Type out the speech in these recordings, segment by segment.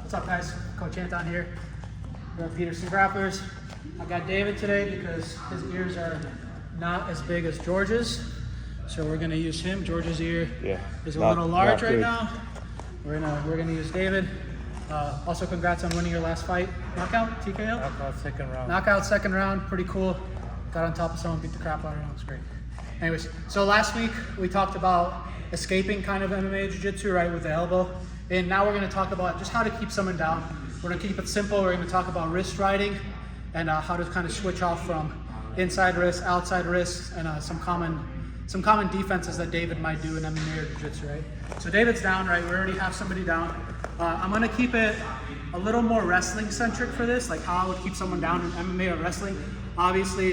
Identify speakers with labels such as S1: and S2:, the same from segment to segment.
S1: What's up, guys? Coach Anton here. We're at Peterson Grapplers. I got David today because his ears are not as big as George's, so we're gonna use him. George's ear is a little large right now. We're gonna use David. Also, congrats on winning your last fight. Knockout, TKO?
S2: Knockout second round.
S1: Knockout second round, pretty cool. Got on top of someone, beat the crap out of him. It was great. Anyways, so last week we talked about escaping kind of MMA jiu-jitsu, right, with the elbow. And now we're gonna talk about just how to keep someone down. We're gonna keep it simple. We're gonna talk about wrist riding and how to kind of switch off from inside wrists, outside wrists, and some common defenses that David might do in MMA or jiu-jitsu, right? So David's down, right? We already have somebody down. I'm gonna keep it a little more wrestling centric for this, like how I would keep someone down in MMA or wrestling. Obviously,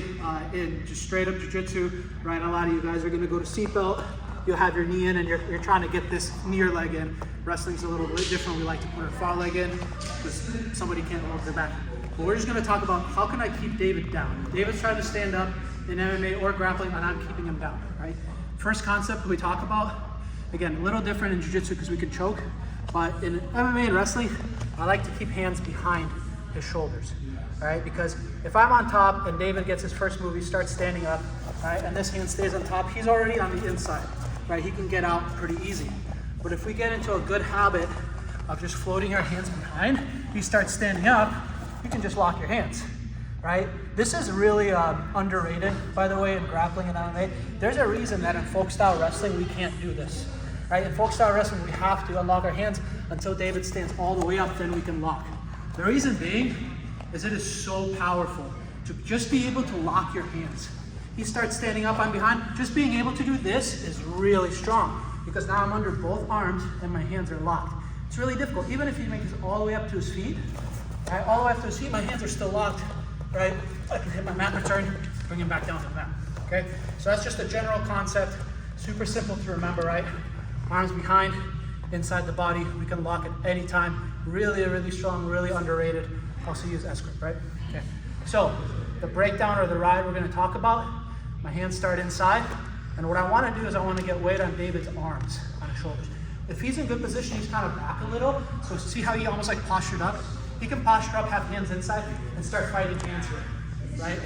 S1: in just straight up jiu-jitsu, right? A lot of you guys are gonna go to seatbelt. You'll have your knee in and you're trying to get this near leg in. Wrestling's a little bit different. We like to put our far leg in because somebody can't hold their back. But we're just gonna talk about how can I keep David down. David's trying to stand up in MMA or grappling and I'm keeping him down, right? First concept we talk about, again, a little different in jiu-jitsu because we can choke, but in MMA and wrestling, I like to keep hands behind his shoulders, right? Because if I'm on top and David gets his first move, he starts standing up, right? And this hand stays on top, he's already on the inside, right? He can get out pretty easy. But if we get into a good habit of just floating our hands behind, he starts standing up, you can just lock your hands, right? This is really underrated, by the way, in grappling and MMA. There's a reason that in folk style wrestling, we can't do this, right? In folk style wrestling, we have to unlock our hands until David stands all the way up, then we can lock. The reason being is it is so powerful to just be able to lock your hands. He starts standing up, I'm behind. Just being able to do this is really strong because now I'm under both arms and my hands are locked. It's really difficult. Even if he makes it all the way up to his feet, right? All the way up to his feet, my hands are still locked, right? I can hit my mat return, bring him back down to the mat, okay? So that's just a general concept, super simple to remember, right? Arms behind, inside the body, we can lock at any time. Really, really strong, really underrated. Also use S-grip, right? Okay. So the breakdown or the ride we're gonna talk about, my hands start inside, and what I wanna do is I wanna get weight on David's arms, on his shoulders. If he's in good position, he's kind of back a little, so see how he almost like postured up? He can posture up, have hands inside, and start fighting hands here, right?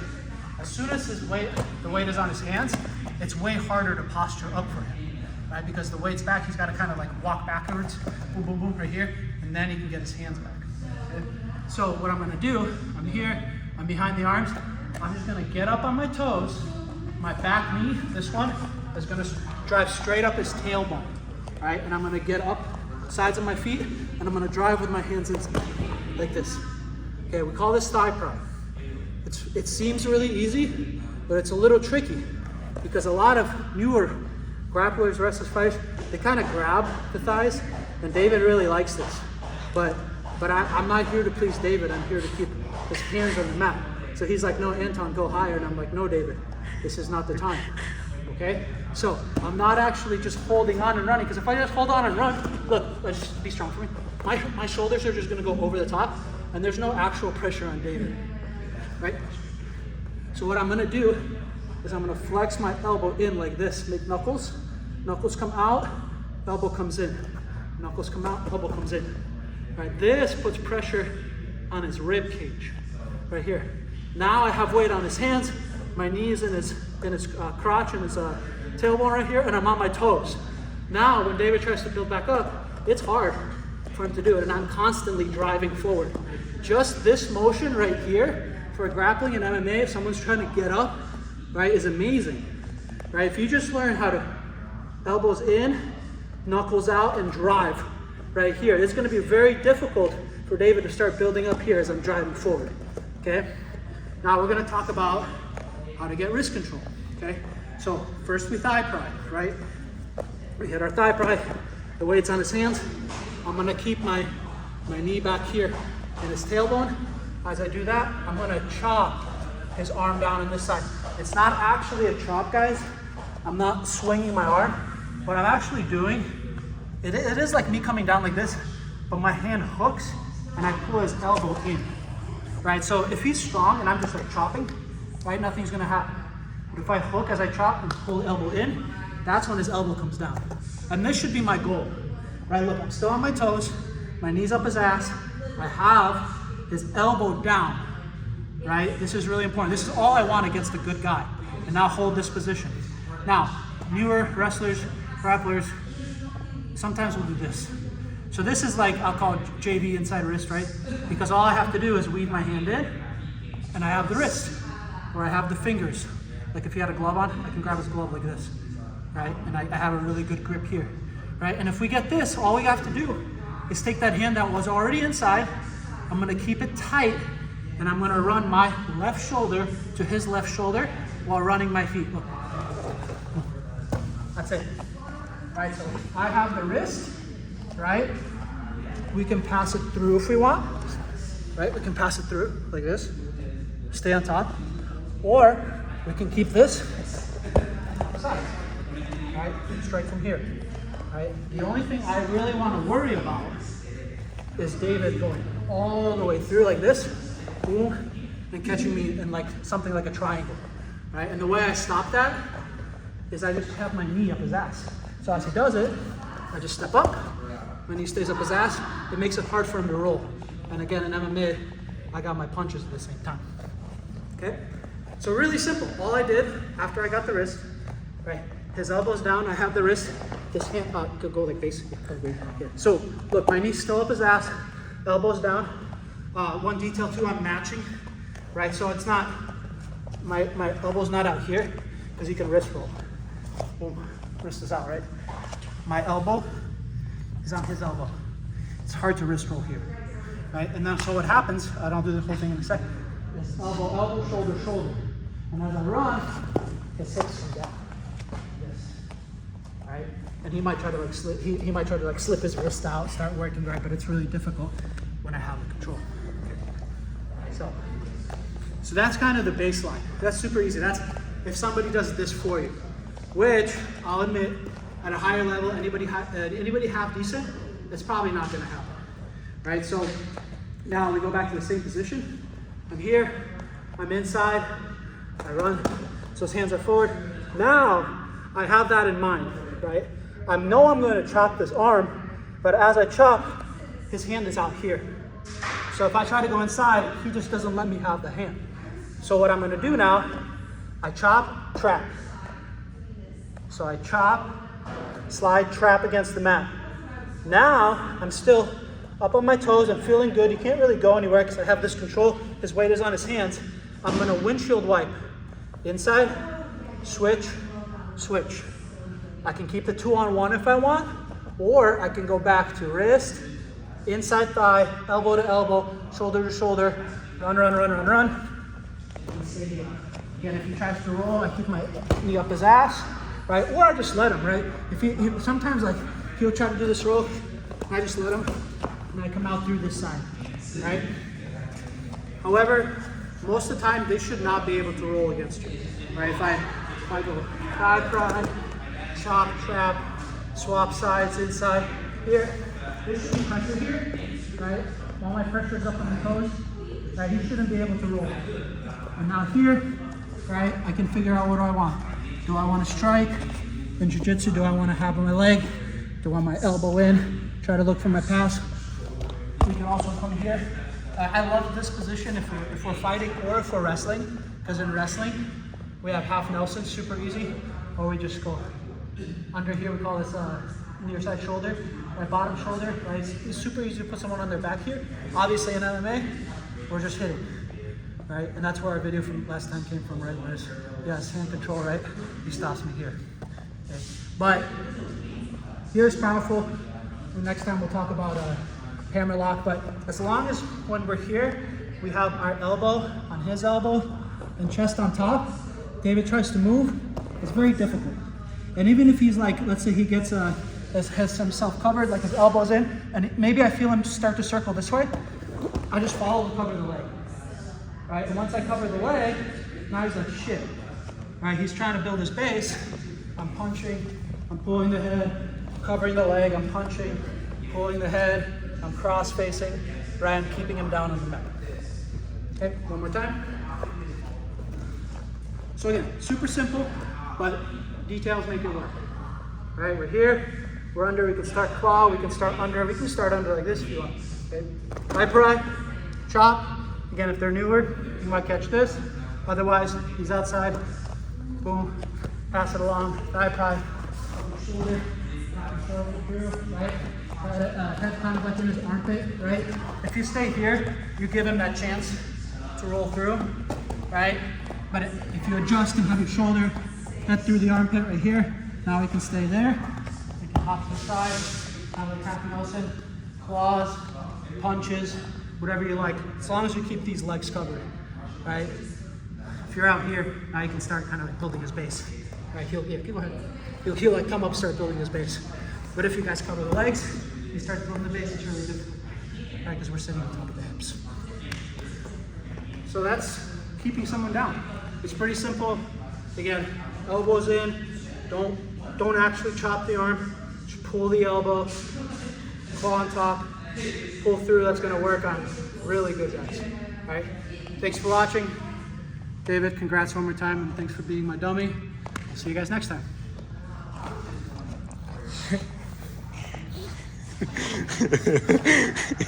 S1: As soon as the weight is on his hands, it's way harder to posture up for him, right? Because the weight's back, he's gotta kind of like walk backwards, boom, boom, boom, right here, and then he can get his hands back, okay? So what I'm gonna do, I'm here, I'm behind the arms, I'm just gonna get up on my toes, my back knee, this one, is gonna drive straight up his tailbone, right? And I'm gonna get up sides of my feet, and I'm gonna drive with my hands inside, like this. Okay, we call this thigh pride. It seems really easy, but it's a little tricky because a lot of newer grapplers, wrestlers, fighters, they kind of grab the thighs, and David really likes this. But I'm not here to please David, I'm here to keep his hands on the mat. So he's like, no, Anton, go higher, and I'm like, no, David, this is not the time, okay? So I'm not actually just holding on and running, because if I just hold on and run, look, let's just be strong for me. My shoulders are just gonna go over the top, and there's no actual pressure on David, right? So what I'm gonna do is I'm gonna flex my elbow in like this, make knuckles. Knuckles come out, elbow comes in. Knuckles come out, elbow comes in. Right, this puts pressure on his rib cage, right here. Now I have weight on his hands, my knees in his crotch and his tailbone right here, and I'm on my toes. Now when David tries to build back up, it's hard for him to do it, and I'm constantly driving forward. Just this motion right here for grappling and MMA, if someone's trying to get up, right, is amazing, right? If you just learn how to elbows in, knuckles out, and drive right here, it's gonna be very difficult for David to start building up here as I'm driving forward, okay? Now we're gonna talk about how to get wrist control, okay? So first we thigh pride, right? We hit our thigh pride, the weight's on his hands. I'm gonna keep my knee back here in his tailbone. As I do that, I'm gonna chop his arm down on this side. It's not actually a chop, guys. I'm not swinging my arm. What I'm actually doing, it is like me coming down like this, but my hand hooks and I pull his elbow in, right? So if he's strong and I'm just like chopping, right, nothing's gonna happen. But if I hook as I chop and pull the elbow in, that's when his elbow comes down. And this should be my goal, right? Look, I'm still on my toes, my knee's up his ass, I have his elbow down, right? This is really important. This is all I want against a good guy. And now hold this position. Now, newer wrestlers, grapplers, sometimes we'll do this. So this is like, I'll call it JV inside wrist, right? Because all I have to do is weave my hand in, and I have the wrist, or I have the fingers. Like if he had a glove on, I can grab his glove like this, right? And I have a really good grip here, right? And if we get this, all we have to do is take that hand that was already inside, I'm gonna keep it tight, and I'm gonna run my left shoulder to his left shoulder while running my feet. Look. That's it. Right, so I have the wrist, right? We can pass it through if we want, right? We can pass it through like this, stay on top, or we can keep this aside, right? Straight from here, right? The only thing I really want to worry about is David going all the way through like this, boom, and catching me in like something like a triangle, right? And the way I stop that is I just have my knee up his ass. So as he does it, I just step up. When he stays up his ass, it makes it hard for him to roll. And again, in MMA, I got my punches at the same time. Okay? So really simple. All I did after I got the wrist, right? His elbow's down, I have the wrist. His hand could go like this. Yeah. So look, my knee's still up his ass, elbow's down. One detail too, I'm matching, right? So it's not, my elbow's not out here because he can wrist roll. Boom, wrist is out, right? My elbow is on his elbow. It's hard to wrist roll here, right? And then so what happens, I don't do the whole thing in a second, is elbow, elbow, shoulder, shoulder. And as I run, his hips come down, this, right? And he might try to like slip, he might try to like slip his wrist out, start working, right? But it's really difficult when I have the control. So that's kind of the baseline. That's super easy. That's if somebody does this for you, which I'll admit, at a higher level, anybody half decent, it's probably not going to happen, right? So now we go back to the same position. I'm here, I'm inside, I run, so his hands are forward. Now I have that in mind, right? I know I'm going to chop this arm, but as I chop, his hand is out here. So if I try to go inside, he just doesn't let me have the hand. So what I'm going to do now, I chop, trap. So I chop, slide, trap against the mat. Now I'm still up on my toes, I'm feeling good. He can't really go anywhere because I have this control. His weight is on his hands. I'm gonna windshield wipe. Inside, switch, switch. I can keep the 2-on-1 if I want, or I can go back to wrist, inside thigh, elbow to elbow, shoulder to shoulder, run, run, run, run, run. Again, if he tries to roll, I keep my knee up his ass, right? Or I just let him, right? If he sometimes like he'll try to do this roll, I just let him, and I come out through this side, right? However, most of the time they should not be able to roll against you, right? If I go prod, chop, trap, swap sides, inside, here, there should be pressure here, right? While my pressure is up on the toes, right? He shouldn't be able to roll. And now here, right? I can figure out what do I want. Do I want to strike? In jiu-jitsu, do I want to have my leg? Do I want my elbow in? Try to look for my pass. We can also come here. I love this position if we're fighting or if we're wrestling, because in wrestling, we have half Nelson, super easy, or we just go under here, we call this near side shoulder, my bottom shoulder, right? It's super easy to put someone on their back here. Obviously in MMA, we're just hitting, right? And that's where our video from last time came from, right? Whereas, yeah, it's hand control, right? He stops me here. Okay. But here's powerful. And next time we'll talk about hammer lock, but as long as when we're here, we have our elbow on his elbow and chest on top, David tries to move, it's very difficult. And even if he's like, let's say he gets has himself covered, like his elbow's in, and maybe I feel him start to circle this way, I just follow and cover the leg, right? And once I cover the leg, now he's like, shit, right? He's trying to build his base. I'm punching, I'm pulling the head, covering the leg, I'm punching, pulling the head, I'm cross-facing, right? I'm keeping him down on the mat. Okay, one more time. So again, super simple, but details make it work. All right, we're here, we're under, we can start claw, we can start under like this if you want. Okay. Bipod, chop. Again, if they're newer, you might catch this. Otherwise, he's outside. Boom. Pass it along. Bipod. Shoulder. Through. Right. Head kind of like in his armpit. Right. If you stay here, you give him that chance to roll through. Right. But if you adjust and have your shoulder head through the armpit right here, now he can stay there. He can hop to the side, kind of like Happy Nelson, claws, punches, whatever you like, as long as you keep these legs covered, right? If you're out here, now you can start kind of like building his base, right? Go ahead. He'll like come up, start building his base. But if you guys cover the legs, you start building the base, it's really difficult, right? Because we're sitting on top of the hips. So that's keeping someone down. It's pretty simple. Again, elbows in, don't actually chop the arm, just pull the elbow, claw on top, pull through. That's gonna work on really good guys. All right, thanks for watching. David, congrats one more time, and thanks for being my dummy. I'll see you guys next time.